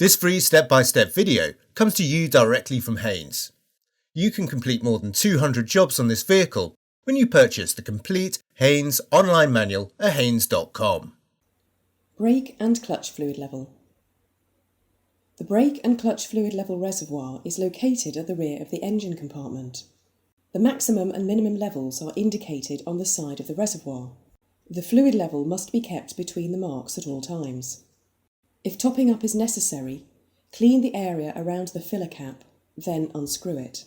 This free step-by-step video comes to you directly from Haynes. You can complete more than 200 jobs on this vehicle when you purchase the complete Haynes online manual at haynes.com. Brake and clutch fluid level. The brake and clutch fluid level reservoir is located at the rear of the engine compartment. The maximum and minimum levels are indicated on the side of the reservoir. The fluid level must be kept between the marks at all times. If topping up is necessary, clean the area around the filler cap, then unscrew it.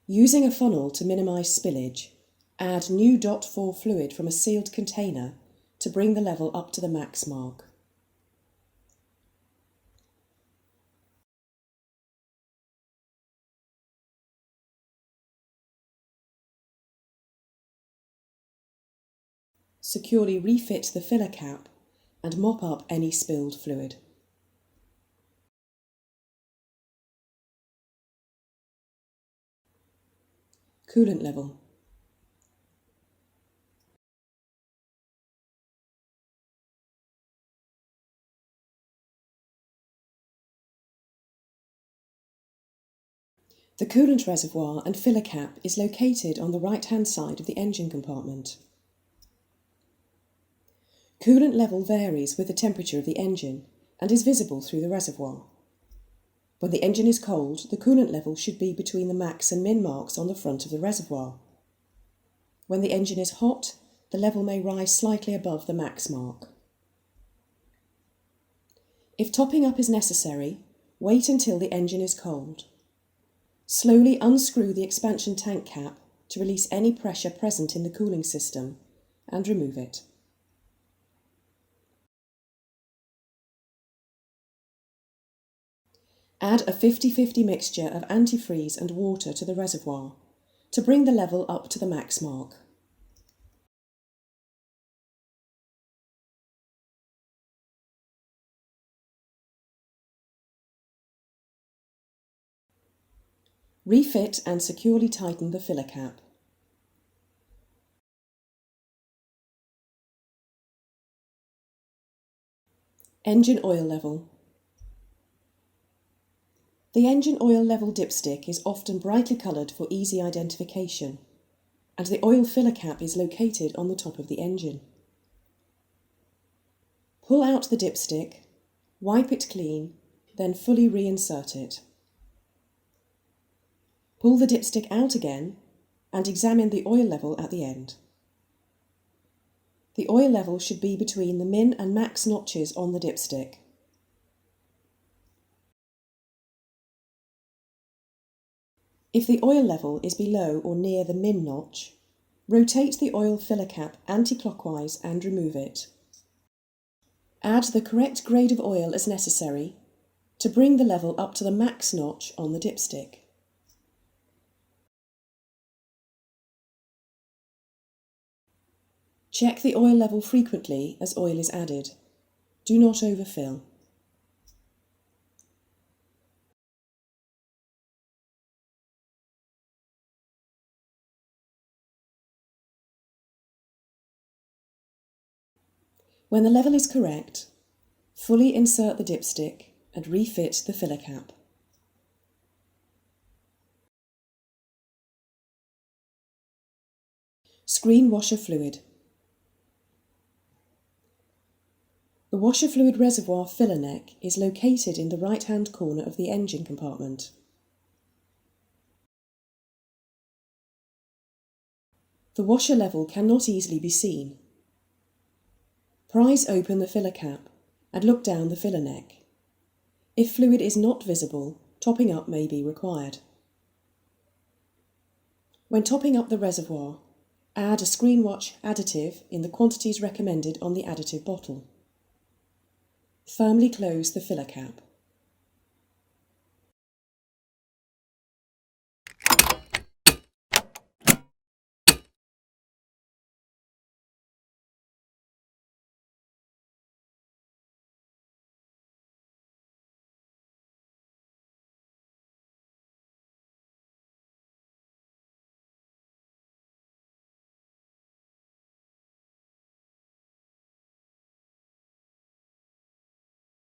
Using a funnel to minimise spillage, add new DOT4 fluid from a sealed container to bring the level up to the max mark. Securely refit the filler cap and mop up any spilled fluid. Coolant level. The coolant reservoir and filler cap is located on the right-hand side of the engine compartment. Coolant level varies with the temperature of the engine and is visible through the reservoir. When the engine is cold, the coolant level should be between the max and min marks on the front of the reservoir. When the engine is hot, the level may rise slightly above the max mark. If topping up is necessary, wait until the engine is cold. Slowly unscrew the expansion tank cap to release any pressure present in the cooling system and remove it. Add a 50-50 mixture of antifreeze and water to the reservoir to bring the level up to the max mark. Refit and securely tighten the filler cap. Engine oil level. The engine oil level dipstick is often brightly coloured for easy identification, and the oil filler cap is located on the top of the engine. Pull out the dipstick, wipe it clean, then fully reinsert it. Pull the dipstick out again and examine the oil level at the end. The oil level should be between the min and max notches on the dipstick. If the oil level is below or near the min notch, rotate the oil filler cap anti-clockwise and remove it. Add the correct grade of oil as necessary to bring the level up to the max notch on the dipstick. Check the oil level frequently as oil is added. Do not overfill. When the level is correct, fully insert the dipstick and refit the filler cap. Screenwasher fluid. The washer fluid reservoir filler neck is located in the right-hand corner of the engine compartment. The washer level cannot easily be seen. Prise open the filler cap and look down the filler neck. If fluid is not visible, topping up may be required. When topping up the reservoir, add a Screenwasher additive in the quantities recommended on the additive bottle. Firmly close the filler cap.